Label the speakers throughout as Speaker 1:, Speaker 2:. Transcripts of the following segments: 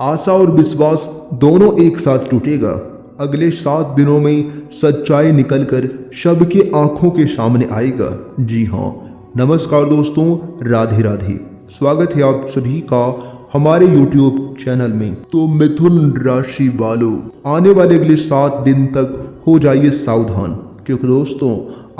Speaker 1: आशा और विश्वास दोनों एक साथ टूटेगा। अगले 7 दिनों में सच्चाई निकलकर सबकी आंखों के सामने आएगा। जी हाँ, नमस्कार दोस्तों, राधे राधे। स्वागत है आप सभी का हमारे YouTube चैनल में। तो मिथुन राशि वालों, आने वाले अगले 7 दिन तक हो जाइए सावधान, क्योंकि दोस्तों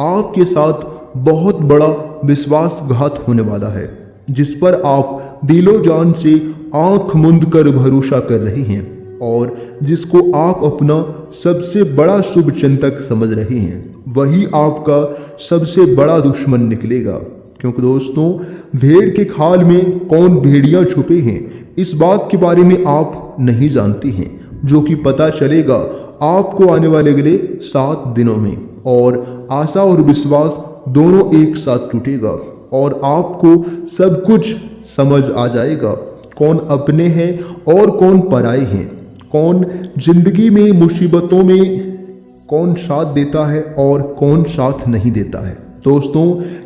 Speaker 1: आपके साथ बहुत बड़ा विश्वासघात होने वाला है, जिस पर आप दिलो जान से आंख मूंद कर भरोसा कर रहे हैं और जिसको आप अपना सबसे बड़ा शुभ चिंतक समझ रहे हैं, वही आपका सबसे बड़ा दुश्मन निकलेगा। क्योंकि दोस्तों भेड़ के खाल में कौन भेड़िया छुपे हैं, इस बात के बारे में आप नहीं जानती हैं, जो कि पता चलेगा आपको आने वाले अगले 7 दिनों में। और आशा और विश्वास दोनों एक साथ टूटेगा और आपको सब कुछ समझ आ जाएगा, कौन अपने हैं और कौन पराए हैं, कौन जिंदगी में मुसीबतों में कौन साथ देता है और कौन साथ नहीं देता है। दोस्तों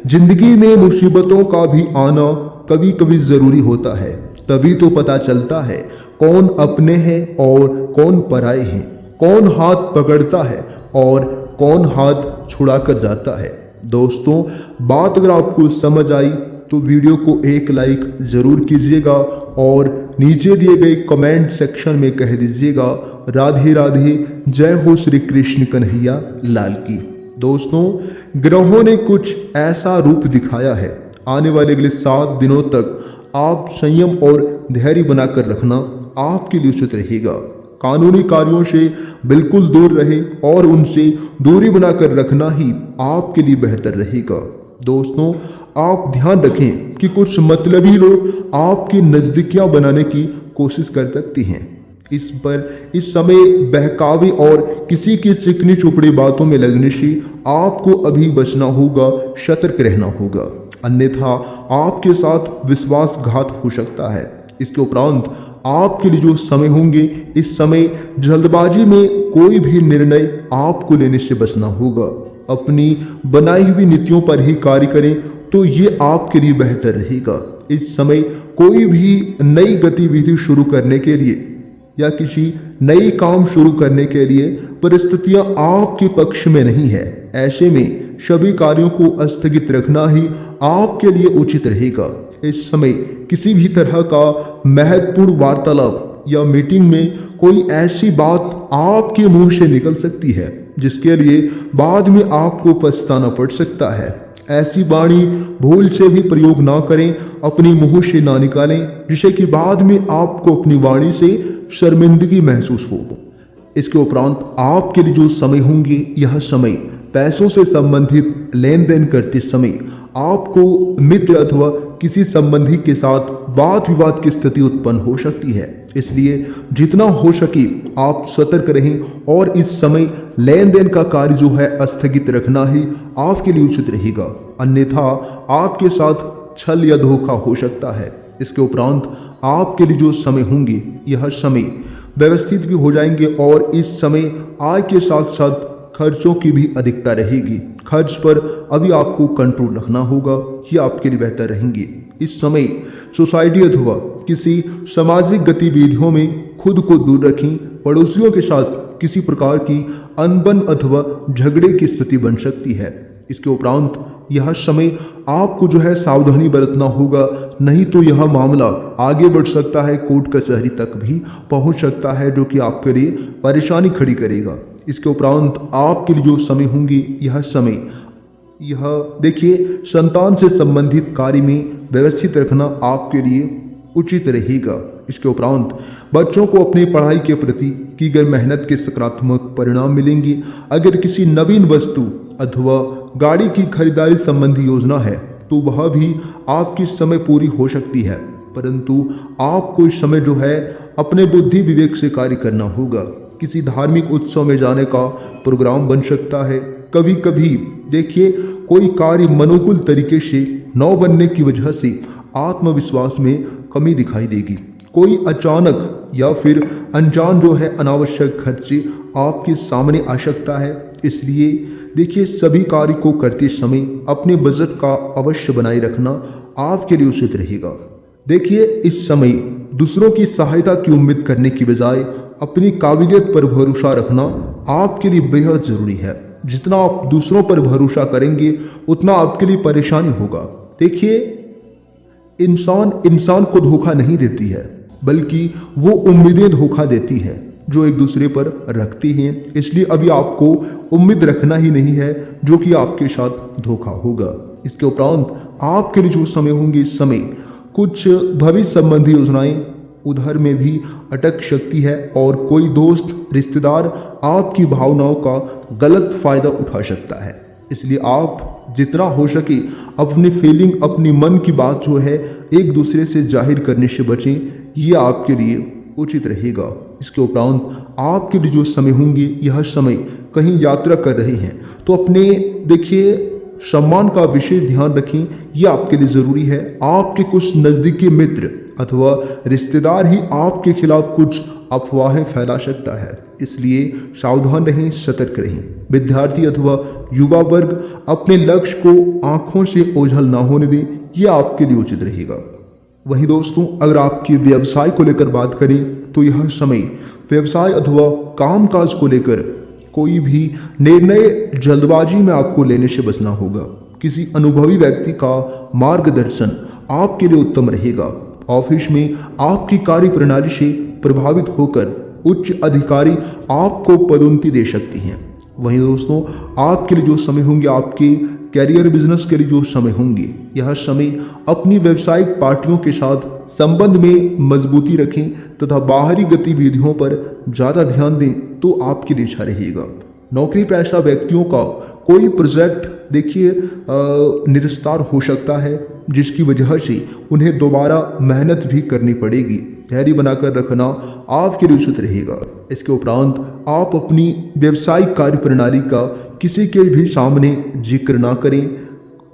Speaker 1: जिंदगी में मुसीबतों का भी आना कभी कभी जरूरी होता है, तभी तो पता चलता है कौन अपने हैं और कौन पराए हैं, कौन हाथ पकड़ता है और कौन हाथ छुड़ा कर जाता है। दोस्तों बात अगर आपको समझ आई तो वीडियो को एक लाइक जरूर कीजिएगा और नीचे दिए गए कमेंट सेक्शन में कह दीजिएगा राधे राधे, जय हो श्री कृष्ण कन्हैया लाल की। दोस्तों ग्रहों ने कुछ ऐसा रूप दिखाया है, आने वाले अगले 7 दिनों तक आप संयम और धैर्य बनाकर रखना आपके लिए उचित रहेगा। कानूनी कार्यों से बिल्कुल दूर रहे और उनसे दूरी बनाकर रखना ही आपके लिए बेहतर रहेगा। दोस्तों आप ध्यान रखें कि कुछ मतलबी लोग आपकी नजदीकियां बनाने की कोशिश कर सकते हैं। इस समय बहकावे और किसी की चिकनी चुपड़ी बातों में लगने से आपको अभी बचना होगा, सतर्क रहना होगा, अन्यथा आपके साथ विश्वासघात हो सकता है। इसके उपरांत आपके लिए जो समय होंगे, इस समय जल्दबाजी में कोई भी निर्णय आपको लेने से बचना होगा। अपनी बनाई हुई नीतियों पर ही कार्य करें तो ये आपके लिए बेहतर रहेगा। इस समय कोई भी नई गतिविधि शुरू करने के लिए या किसी नई काम शुरू करने के लिए परिस्थितियां आपके पक्ष में नहीं है। ऐसे में सभी कार्यों को स्थगित रखना ही आपके लिए उचित रहेगा। इस समय किसी भी तरह का महत्वपूर्ण वार्तालाप या मीटिंग में कोई ऐसी बात आपके मुंह से निकल सकती है जिसके लिए बाद में आपको पछताना पड़ सकता है। ऐसी वाणी भूल से भी प्रयोग ना करें, अपने मुंह से ना निकालें, जिससे कि बाद में आपको अपनी वाणी से शर्मिंदगी महसूस हो। इसके उपरांत आपके लिए जो समय होंगे, यह समय पैसों से संबंधित लेन देन करते समय आपको मित्र अथवा किसी संबंधी के साथ वाद विवाद की स्थिति उत्पन्न हो सकती है। इसलिए जितना हो सके आप सतर्क रहें और इस समय लेन देन का कार्य जो है स्थगित रखना ही आपके लिए उचित रहेगा, अन्यथा आपके साथ छल या धोखा हो सकता है। इसके उपरांत आपके लिए जो समय होंगे, यह समय व्यवस्थित भी हो जाएंगे और इस समय आय के साथ साथ खर्चों की भी अधिकता रहेगी। खर्च पर अभी आपको कंट्रोल रखना होगा, ये आपके लिए बेहतर रहेंगे। इस समय सोसाइटी अथवा किसी सामाजिक गतिविधियों में खुद को दूर रखें। पड़ोसियों के साथ किसी प्रकार की अनबन अथवा झगड़े की स्थिति बन सकती है। इसके उपरांत यह समय आपको जो है सावधानी बरतना होगा, नहीं तो यह मामला आगे बढ़ सकता है, कोर्ट कचहरी तक भी पहुंच सकता है, जो कि आपके लिए परेशानी खड़ी करेगा। इसके उपरांत आपके लिए जो समय होंगे, यह देखिए संतान से संबंधित कार्य में व्यवस्थित रखना आपके लिए उचित रहेगा। इसके उपरांत बच्चों को अपनी पढ़ाई के प्रति की गई मेहनत के सकारात्मक परिणाम मिलेंगे। अगर किसी नवीन वस्तु अथवा गाड़ी की खरीदारी संबंधी योजना है तो वह भी आपकी इस समय पूरी हो सकती है, परंतु आपको इस समय जो है अपने बुद्धि विवेक से कार्य करना होगा। किसी धार्मिक उत्सव में जाने का प्रोग्राम बन सकता है। कभी कभी देखिए कोई कार्य मनोकूल तरीके से न बनने की वजह से आत्मविश्वास में कमी दिखाई देगी। कोई अचानक या फिर अनजान जो है अनावश्यक खर्चे आपके सामने आ सकता है। इसलिए देखिए सभी कार्य को करते समय अपने बजट का अवश्य बनाए रखना आपके लिए उचित रहेगा। देखिए इस समय दूसरों की सहायता की उम्मीद करने की बजाय अपनी काबिलियत पर भरोसा रखना आपके लिए बेहद जरूरी है। जितना आप दूसरों पर भरोसा करेंगे उतना आपके लिए परेशानी होगा। देखिए, इंसान को धोखा नहीं देती है, बल्कि वो उम्मीदें धोखा देती है जो एक दूसरे पर रखती हैं। इसलिए अभी आपको उम्मीद रखना ही नहीं है जो कि आपके साथ धोखा होगा। इसके उपरांत आपके लिए जो समय होंगे, इस समय कुछ भविष्य संबंधी योजनाएं उधर में भी अटक सकती है और कोई दोस्त रिश्तेदार आपकी भावनाओं का गलत फायदा उठा सकता है। इसलिए आप जितना हो सके अपनी फीलिंग, अपनी मन की बात जो है एक दूसरे से जाहिर करने से बचें, ये आपके लिए उचित रहेगा। इसके उपरांत आपके लिए जो समय होंगे, यह समय कहीं यात्रा कर रहे हैं तो अपने देखिए सम्मान का विशेष ध्यान रखें, यह आपके लिए जरूरी है। आपके कुछ नजदीकी मित्र अथवा रिश्तेदार ही आपके खिलाफ कुछ अफवाहें फैला सकता है, इसलिए सावधान रहें, सतर्क रहें। विद्यार्थी अथवा युवा वर्ग अपने लक्ष्य को आंखों से ओझल ना होने दें, यह आपके लिए उचित रहेगा। वहीं दोस्तों, अगर आपके व्यवसाय को लेकर बात करें तो यह समय व्यवसाय अथवा कामकाज को लेकर कोई भी निर्णय जल्दबाजी में आपको लेने से बचना होगा। किसी अनुभवी व्यक्ति का मार्गदर्शन आपके लिए उत्तम रहेगा। ऑफिस में आपकी कार्य प्रणाली से प्रभावित होकर उच्च अधिकारी आपको पदोन्नति दे सकती हैं। वहीं दोस्तों, आपके लिए जो समय होंगे, आपके कैरियर बिजनेस के लिए जो समय होंगे, यह समय अपनी व्यावसायिक पार्टियों के साथ संबंध में मजबूती रखें तथा बाहरी गतिविधियों पर ज़्यादा ध्यान दें तो आपके लिए अच्छा रहेगा। नौकरी पेशा व्यक्तियों का कोई प्रोजेक्ट देखिए निरस्तार हो सकता है, जिसकी वजह से उन्हें दोबारा मेहनत भी करनी पड़ेगी। धैर्य बनाकर रखना आपके लिए उचित रहेगा। इसके उपरांत आप अपनी व्यावसायिक कार्य प्रणाली का किसी के भी सामने जिक्र ना करें,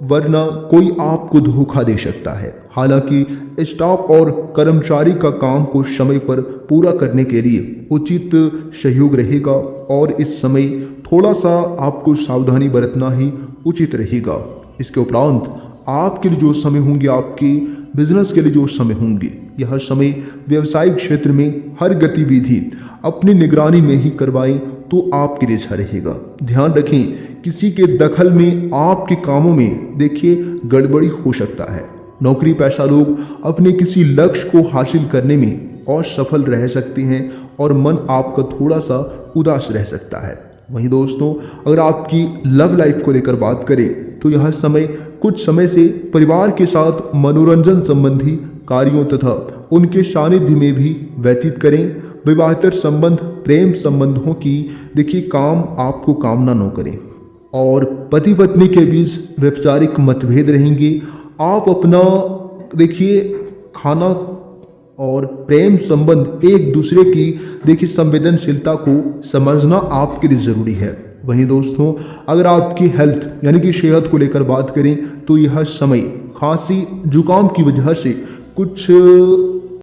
Speaker 1: वरना कोई आपको धोखा दे सकता है। हालांकि स्टाफ और कर्मचारी का काम को समय पर पूरा करने के लिए उचित सहयोग रहेगा और इस समय थोड़ा सा आपको सावधानी बरतना ही उचित रहेगा। इसके उपरांत आपके लिए जो समय होंगे, आपके बिजनेस के लिए जो समय होंगे, यह समय व्यवसायिक क्षेत्र में हर गतिविधि अपनी निगरानी में ही करवाएं तो आपके लिए अच्छा रहेगा। ध्यान रखें, किसी के दखल में आपके कामों में देखिए गड़बड़ी हो सकता है। नौकरी पेशा लोग अपने किसी लक्ष्य को हासिल करने में असफल रह सकते हैं और मन आपका थोड़ा सा उदास रह सकता है। वहीं दोस्तों, अगर आपकी लव लाइफ को लेकर बात करें तो यह समय कुछ समय से परिवार के साथ मनोरंजन संबंधी कार्यों तथा उनके सानिध्य में भी व्यतीत करें। विवाहेतर संबंध, प्रेम संबंधों की देखिए काम आपको कामना न करें और पति पत्नी के बीच वैचारिक मतभेद रहेंगे। आप अपना देखिए खाना और प्रेम संबंध एक दूसरे की देखिए संवेदनशीलता को समझना आपके लिए जरूरी है। वहीं दोस्तों, अगर आपकी हेल्थ यानी कि सेहत को लेकर बात करें तो यह समय खांसी जुकाम की वजह से कुछ